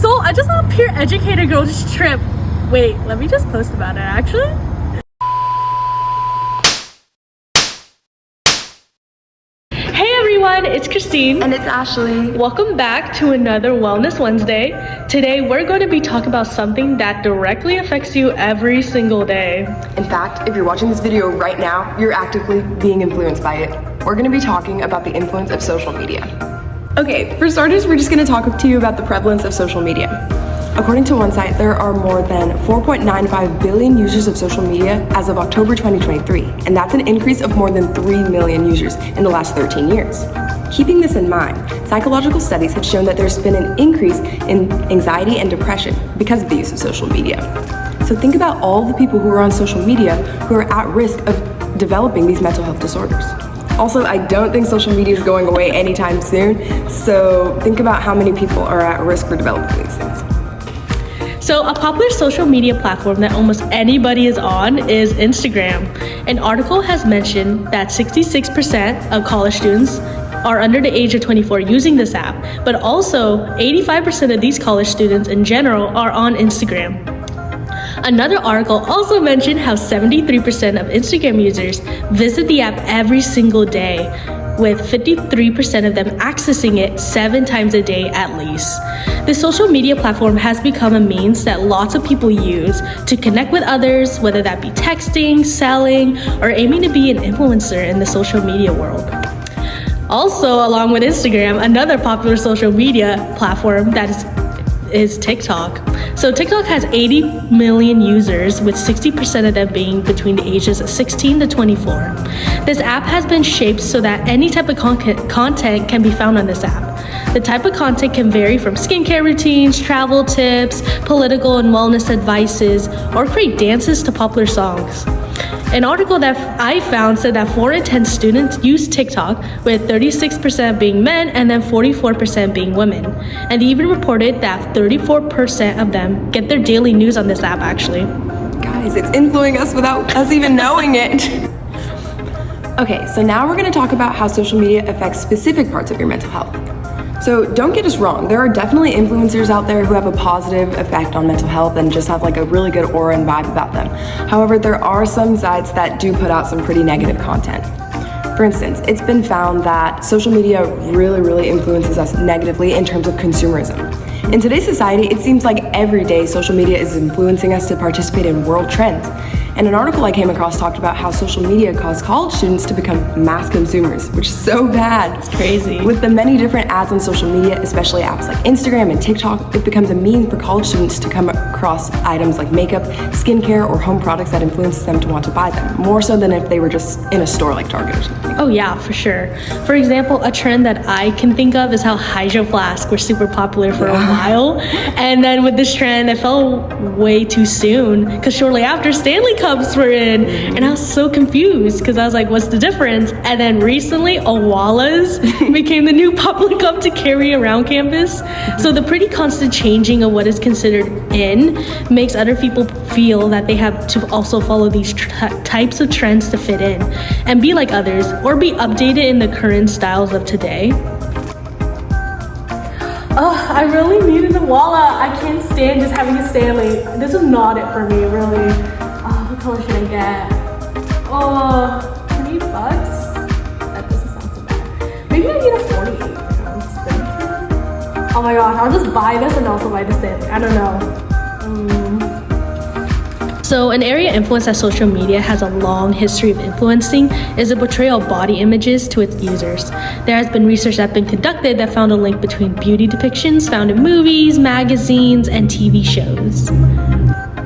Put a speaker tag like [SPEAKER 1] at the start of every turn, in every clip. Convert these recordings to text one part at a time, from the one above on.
[SPEAKER 1] I just saw a peer educator girl just trip. Wait, let me just post about it actually. Hey everyone, it's Christine.
[SPEAKER 2] And it's Ashley.
[SPEAKER 1] Welcome back to another Wellness Wednesday. Today we're going to be talking about something that directly affects you every single day.
[SPEAKER 2] In fact, if you're watching this video right now, you're actively being influenced by it. We're going to be talking about the influence of social media. Okay, for starters, we're just going to talk to you about the prevalence of social media. According to one site, there are more than 4.95 billion users of social media as of October 2023, and that's an increase of more than 3 million users in the last 13 years. Keeping this in mind, psychological studies have shown that there's been an increase in anxiety and depression because of the use of social media. So think about all the people who are on social media who are at risk of developing these mental health disorders. Also, I don't think social media is going away anytime soon, so think about how many people are at risk for developing these things.
[SPEAKER 1] So a popular social media platform that almost anybody is on is Instagram. An article has mentioned that 66% of college students are under the age of 24 using this app, but also 85% of these college students in general are on Instagram. Another article also mentioned how 73% of Instagram users visit the app every single day, with 53% of them accessing it 7 times a day at least. The social media platform has become a means that lots of people use to connect with others, whether that be texting, selling, or aiming to be an influencer in the social media world. Also, along with Instagram, another popular social media platform that is TikTok. So TikTok has 80 million users, with 60% of them being between the ages of 16 to 24. This app has been shaped so that any type of content can be found on this app. The type of content can vary from skincare routines, travel tips, political and wellness advices, or create dances to popular songs. An article that I found said that 4 in 10 students use TikTok, with 36% being men and then 44% being women. And they even reported that 34% of them get their daily news on this app actually.
[SPEAKER 2] Guys, it's influencing us without us even knowing it. Okay, so now we're going to talk about how social media affects specific parts of your mental health. So don't get us wrong, there are definitely influencers out there who have a positive effect on mental health and just have like a really good aura and vibe about them. However, there are some sites that do put out some pretty negative content. For instance, it's been found that social media really influences us negatively in terms of consumerism. In today's society, it seems like every day social media is influencing us to participate in world trends. And an article I came across talked about how social media caused college students to become mass consumers, which is so bad.
[SPEAKER 1] It's crazy.
[SPEAKER 2] With the many different ads on social media, especially apps like Instagram and TikTok, it becomes a means for college students to come across items like makeup, skincare, or home products that influences them to want to buy them, more so than if they were just in a store like Target or something.
[SPEAKER 1] Oh yeah, for sure. For example, a trend that I can think of is how Hydro Flask were super popular for a while. And then with this trend, it fell way too soon because shortly after, Stanley Cups were in. And I was so confused because I was like, what's the difference? And then recently, Owalas became the new public cup to carry around campus. So the pretty constant changing of what is considered in makes other people feel that they have to also follow these types of trends to fit in and be like others or be updated in the current styles of today. Oh, I really needed a wallet. I can't stand just having a Stanley. This is not it for me, really. Oh, what color should I get? Oh, $20? That doesn't sound so bad. Maybe I get a 48 pounds. Oh my gosh, I'll just buy this and also buy the Stanley. I don't know. So an area influence that social media has a long history of influencing is the portrayal of body images to its users. There has been research that's been conducted that found a link between beauty depictions found in movies, magazines, and TV shows.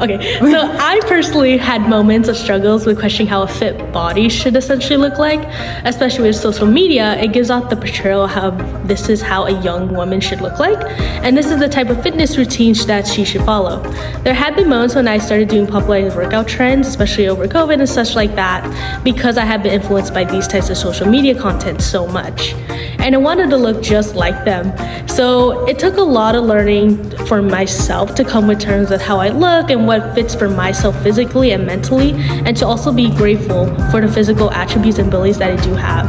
[SPEAKER 1] Okay, so I personally had moments of struggles with questioning how a fit body should essentially look like, especially with social media. It gives off the portrayal of how this is how a young woman should look like, and this is the type of fitness routine that she should follow. There had been moments when I started doing popularized workout trends, especially over COVID and such like that, because I had been influenced by these types of social media content so much. And I wanted to look just like them. So it took a lot of learning for myself to come with terms with how I look and what fits for myself physically and mentally, and to also be grateful for the physical attributes and abilities that I do have.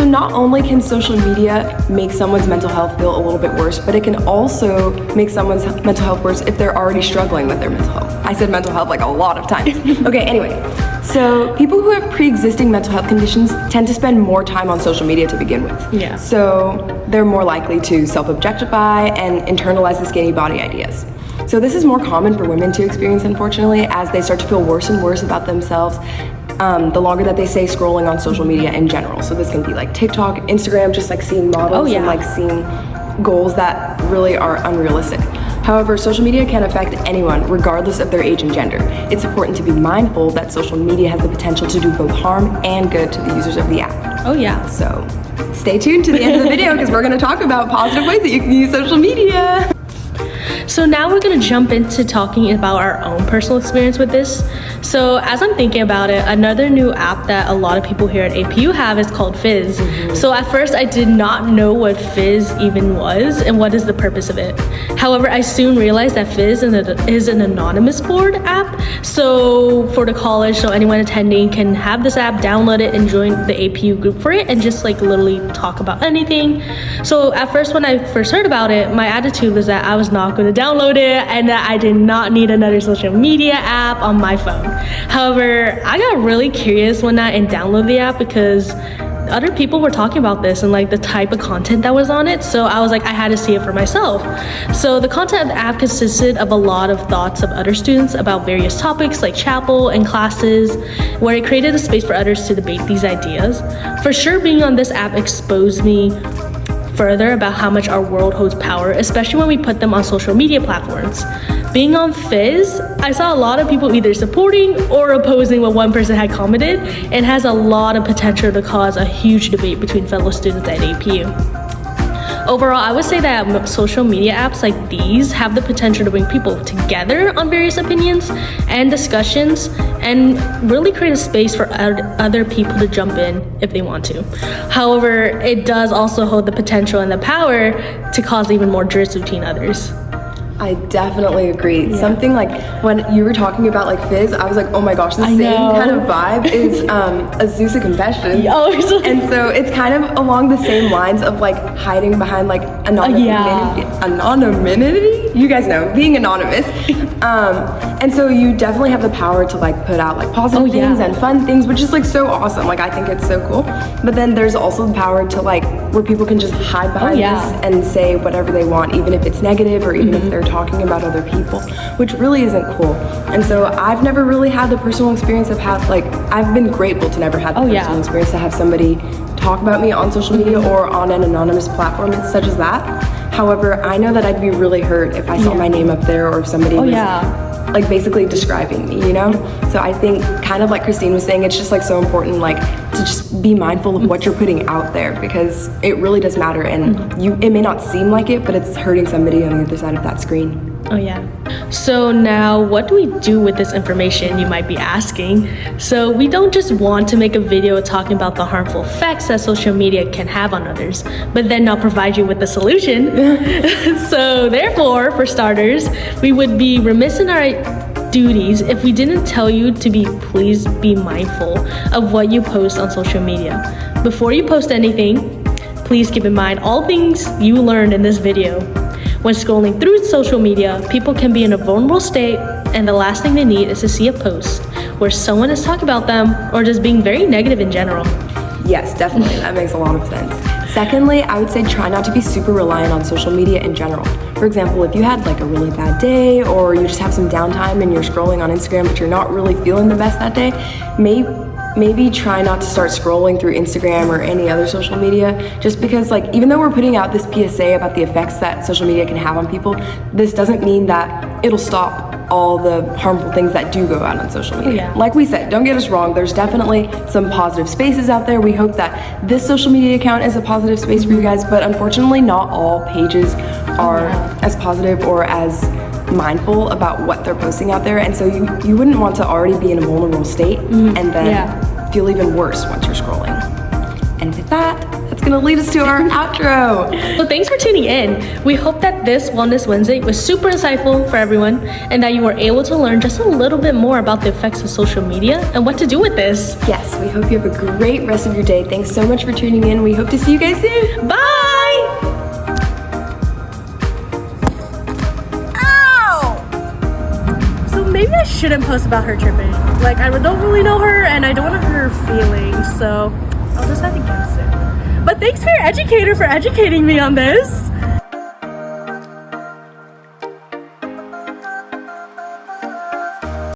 [SPEAKER 2] So not only can social media make someone's mental health feel a little bit worse, but it can also make someone's mental health worse if they're already struggling with their mental health. I said mental health like a lot of times. Okay, anyway. So people who have pre-existing mental health conditions tend to spend more time on social media to begin with.
[SPEAKER 1] Yeah.
[SPEAKER 2] So they're more likely to self-objectify and internalize the skinny body ideas. So this is more common for women to experience, unfortunately, as they start to feel worse and worse about themselves the longer that they stay scrolling on social media in general. So this can be like TikTok, Instagram, just like seeing models and like seeing goals that really are unrealistic. However, social media can affect anyone regardless of their age and gender. It's important to be mindful that social media has the potential to do both harm and good to the users of the app.
[SPEAKER 1] Oh yeah.
[SPEAKER 2] So stay tuned to the end of the video because we're going to talk about positive ways that you can use social media.
[SPEAKER 1] So now we're gonna jump into talking about our own personal experience with this. So as I'm thinking about it, another new app that a lot of people here at APU have is called Fizz. So at first I did not know what Fizz even was and what is the purpose of it. However, I soon realized that Fizz is an anonymous board app. So for the college, so anyone attending can have this app, download it and join the APU group for it and just like literally talk about anything. So at first when I first heard about it, my attitude was that I was not going to download it and that I did not need another social media app on my phone. However, I got really curious one night and downloaded the app because other people were talking about this and like the type of content that was on it. So I was like, I had to see it for myself. So the content of the app consisted of a lot of thoughts of other students about various topics like chapel and classes, where it created a space for others to debate these ideas. For sure, being on this app exposed me further about how much our world holds power, especially when we put them on social media platforms. Being on Fizz, I saw a lot of people either supporting or opposing what one person had commented, and has a lot of potential to cause a huge debate between fellow students at APU. Overall, I would say that social media apps like these have the potential to bring people together on various opinions and discussions and really create a space for other people to jump in if they want to. However, it does also hold the potential and the power to cause even more drifts between others.
[SPEAKER 2] I definitely agree. Something like when you were talking about like Fizz, I was like, oh my gosh, the same kind of vibe is Azusa Confessions. And so it's kind of along the same lines of like hiding behind like anonymity. You guys know, being anonymous. And so you definitely have the power to like put out like positive things and fun things, which is like so awesome. Like I think it's so cool. But then there's also the power to like where people can just hide behind this and say whatever they want, even if it's negative or even if they're talking about other people, which really isn't cool. And so I've never really had the personal experience of I've been grateful to never have the personal experience to have somebody talk about me on social media or on an anonymous platform such as that. However, I know that I'd be really hurt if I saw my name up there or if somebody was like basically describing me, you know? So I think kind of like Christine was saying, it's just like so important like to just be mindful of what you're putting out there because it really does matter and it may not seem like it, but it's hurting somebody on the other side of that screen.
[SPEAKER 1] Oh yeah. So now what do we do with this information, you might be asking? So we don't just want to make a video talking about the harmful effects that social media can have on others, but then not provide you with the solution. So therefore, for starters, we would be remiss in our duties if we didn't tell you to please be mindful of what you post on social media. Before you post anything, please keep in mind all things you learned in this video. When scrolling through social media, people can be in a vulnerable state, and the last thing they need is to see a post where someone is talking about them or just being very negative in general.
[SPEAKER 2] Yes, definitely. That makes a lot of sense. Secondly, I would say try not to be super reliant on social media in general. For example, if you had like a really bad day or you just have some downtime and you're scrolling on Instagram but you're not really feeling the best that day, maybe try not to start scrolling through Instagram or any other social media, just because like even though we're putting out this PSA about the effects that social media can have on people, this doesn't mean that it'll stop all the harmful things that do go out on social media. Like we said, don't get us wrong, there's definitely some positive spaces out there. We hope that this social media account is a positive space for you guys, but unfortunately not all pages are as positive or as mindful about what they're posting out there, and so you wouldn't want to already be in a vulnerable state and then feel even worse once you're scrolling. And with that, that's gonna lead us to our outro.
[SPEAKER 1] So thanks for tuning in. We hope that this Wellness Wednesday was super insightful for everyone and that you were able to learn just a little bit more about the effects of social media and what to do with this.
[SPEAKER 2] Yes, we hope you have a great rest of your day. Thanks so much for tuning in. We hope to see you guys soon.
[SPEAKER 1] Bye! Ow! So maybe I shouldn't post about her tripping. Like, I don't really know her and I don't want to hurt her feelings, so I'll decide against it. But thanks for your educator for educating me on this.